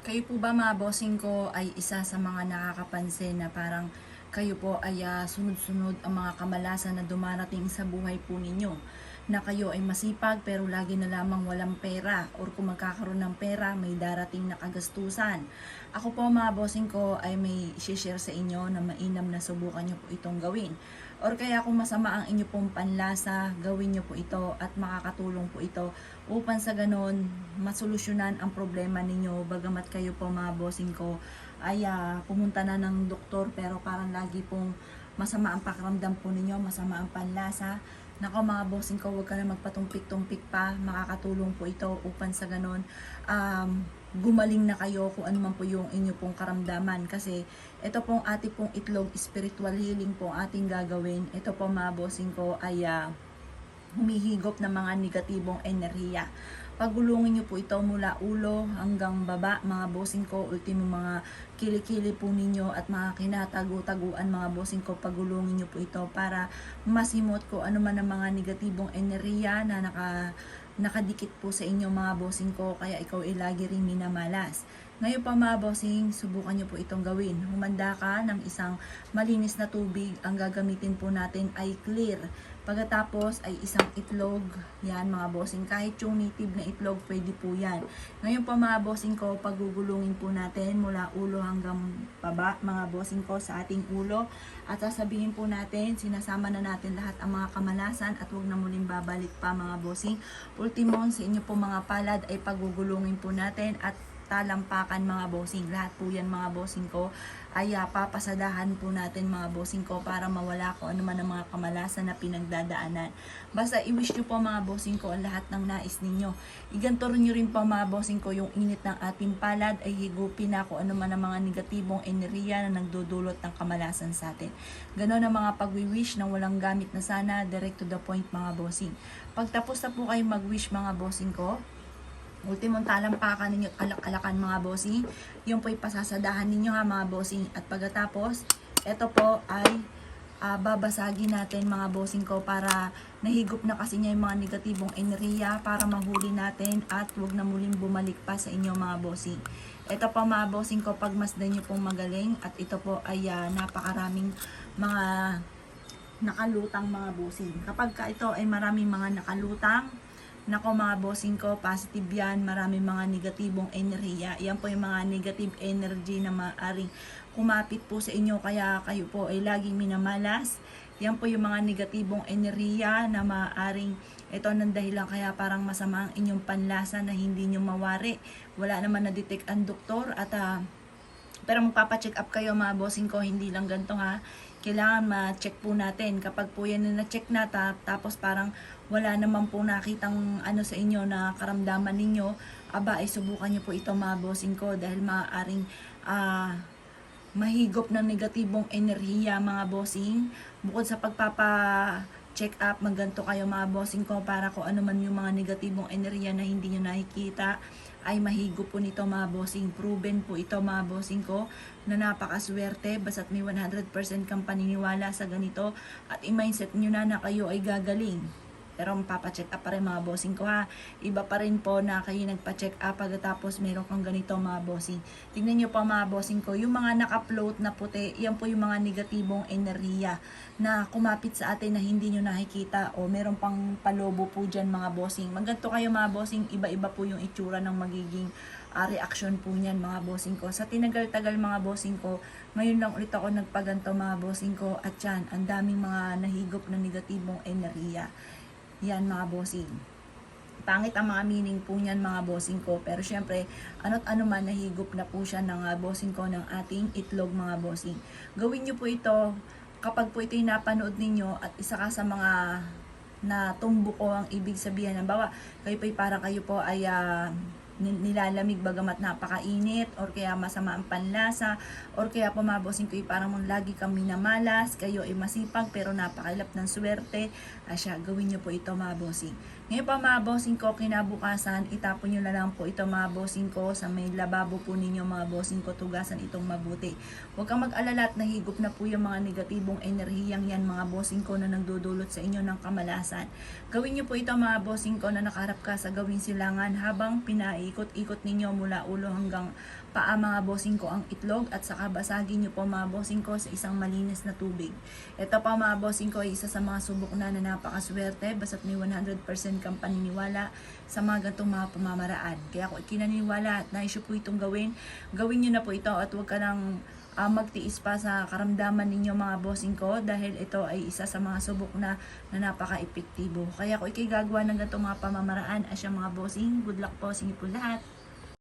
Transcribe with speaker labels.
Speaker 1: Kayo po ba mga bossing ko ay isa sa mga nakakapansin na parang kayo po ay sunod-sunod ang mga kamalasan na dumarating sa buhay po ninyo? Na kayo ay masipag pero lagi na lamang walang pera, or kung magkakaroon ng pera may darating na kagastusan. Ako po mga bossing ko ay may share sa inyo na mainam na subukan nyo po itong gawin. Or kaya kung masama ang inyo pong panlasa, gawin nyo po ito at makakatulong po ito upang sa ganon masolusyonan ang problema ninyo. Bagamat kayo po mga bossing ko ay pumunta na ng doktor pero parang lagi pong masama ang pakiramdam po ninyo, masama ang panlasa. Nako mga bossing ko, huwag ka na magpatumpik-tumpik pa. Makakatulong po ito upang sa ganon gumaling na kayo kung ano man po yung inyo pong karamdaman. Kasi ito pong ating pong itlog, spiritual healing po ating gagawin. Ito po mga bossing ko ay humihigop ng mga negatibong enerhiya. Pagulungin nyo po ito mula ulo hanggang baba mga bossing ko, ultimo mga kilikili po ninyo at mga kinatago-taguan mga bossing ko, pagulungin nyo po ito para masimot ko ano man ang mga negatibong enerhiya na nakadikit po sa inyo mga bossing ko, kaya ikaw ay lagi rin minamalas. Ngayon pa mga bossing, subukan nyo po itong gawin. Humanda ka ng isang malinis na tubig. Ang gagamitin po natin ay clear. Pagkatapos ay isang itlog. Yan mga bossing. Kahit yung native na itlog, pwede po yan. Ngayon pa mga bossing ko, pagugulungin po natin mula ulo hanggang baba mga bossing ko sa ating ulo. At sasabihin po natin, sinasama na natin lahat ang mga kamalasan at huwag na muling babalik pa mga bossing. Ultimo sa inyo po mga palad ay pagugulungin po natin at talampakan mga bossing. Lahat po yan mga bossing ko ay papasadahan po natin mga bossing ko para mawala ko ano man ang mga kamalasan na pinagdadaanan. Basta i-wish nyo po mga bossing ko ang lahat ng nais ninyo. Iganto nyo rin po mga bossing ko yung init ng ating palad ay higupin na kung ano man ang mga negatibong enerhiya na nagdudulot ng kamalasan sa atin. Ganon ang mga pag-wish na walang gamit na sana, direct to the point mga bossing. Pagtapos na po kayo mag-wish mga bossing ko, ultimong talampakan ninyo, alak-alakan mga bossing. Yung po ipasasadahan ninyo ha mga bossing. At pagkatapos, ito po ay babasagin natin mga bossing ko para nahigop na kasi niya yung mga negatibong enerhiya para mahuli natin at huwag na muling bumalik pa sa inyo mga bossing. Ito po mga bossing ko, pagmasdan nyo pong magaling at ito po ay napakaraming mga nakalutang mga bossing. Kapag ito ay maraming mga nakalutang, nako mga bossing ko, positive yan, maraming mga negatibong enerhiya. Yan po yung mga negative energy na maaaring kumapit po sa inyo kaya kayo po ay laging minamalas. Yan po yung mga negatibong enerhiya na maaaring ito ng dahilan kaya parang masama ang inyong panlasa na hindi nyo mawari. Wala naman na-detect ang doktor at pero magpapacheck up kayo mga bossing ko, hindi lang ganito ha. Kailangan ma-check po natin. Kapag po yan na na-check na tapos parang wala naman po nakitang ano sa inyo na karamdaman ninyo, aba ay subukan nyo po ito mga bossing ko dahil maaaring mahigop ng negatibong enerhiya mga bossing. Bukod sa pagpapa-check up, magganto kayo mga bossing ko para kung ano man yung mga negatibong enerhiya na hindi nyo nakikita ay mahigop po nito mga bossing. Proven po ito mga bossing ko na napakaswerte basta't may 100% kang paniniwala sa ganito at i-mindset nyo na kayo ay gagaling. Pero mapapacheck up pa rin mga bossing ko ha. Iba pa rin po na kayo nagpa-check up pagkatapos meron kang ganito mga bossing. Tingnan nyo pa mga bossing ko, yung mga naka-float na puti, yan po yung mga negatibong enerhiya na kumapit sa atin na hindi nyo nakikita o meron pang palobo po dyan mga bossing. Magganto kayo mga bossing, iba-iba po yung itsura ng magiging reaction po niyan mga bossing ko. Sa tinagal-tagal mga bossing ko, ngayon lang ulit ako nagpaganto mga bossing ko at yan, ang daming mga nahigop na negatibong enerhiya. Yan mga bossing. Pangit ang mga meaning po niyan mga bossing ko. Pero syempre, ano't ano man nahigop na po siya ng bossing ko ng ating itlog mga bossing. Gawin nyo po ito kapag po ito yung napanood ninyo at isa ka sa mga natumbo ko ang ibig sabihin. Halimbawa, kayo po parang kayo po ay nilalamig bagamat napakainit or kaya masama ang panlasa or kaya po mga bossing ko parang lagi kang minamalas, kayo ay masipag pero napakalap ng swerte. Asya, gawin nyo po ito mga bossing. Ngayon pa mga bossing ko, kinabukasan, itapon nyo na lang po ito mga bossing ko sa may lababo po ninyo mga bossing ko, tugasan itong mabuti. Huwag kang mag-alala at nahigop na po yung mga negatibong enerhiyang yan mga bossing ko na nagdudulot sa inyo ng kamalasan. Gawin nyo po ito mga bossing ko na nakaharap ka sa gawing silangan habang pinaikot-ikot ninyo mula ulo hanggang paa mga bossing ko ang itlog at saka basagin nyo po mga bossing ko sa isang malinis na tubig. Ito pa mga bossing ko ay isa sa mga subok na napakaswerte basta't may 100% kang paniniwala sa mga gantong mga pamamaraan. Kaya kung ikinaniniwala at nais po itong gawin, gawin nyo na po ito at huwag ka nang magtiis pa sa karamdaman ninyo mga bossing ko dahil ito ay isa sa mga subok na napaka-epektibo. Kaya kung ikay gagawa ng gantong mga pamamaraan asya mga bossing, good luck po sa inyo po lahat.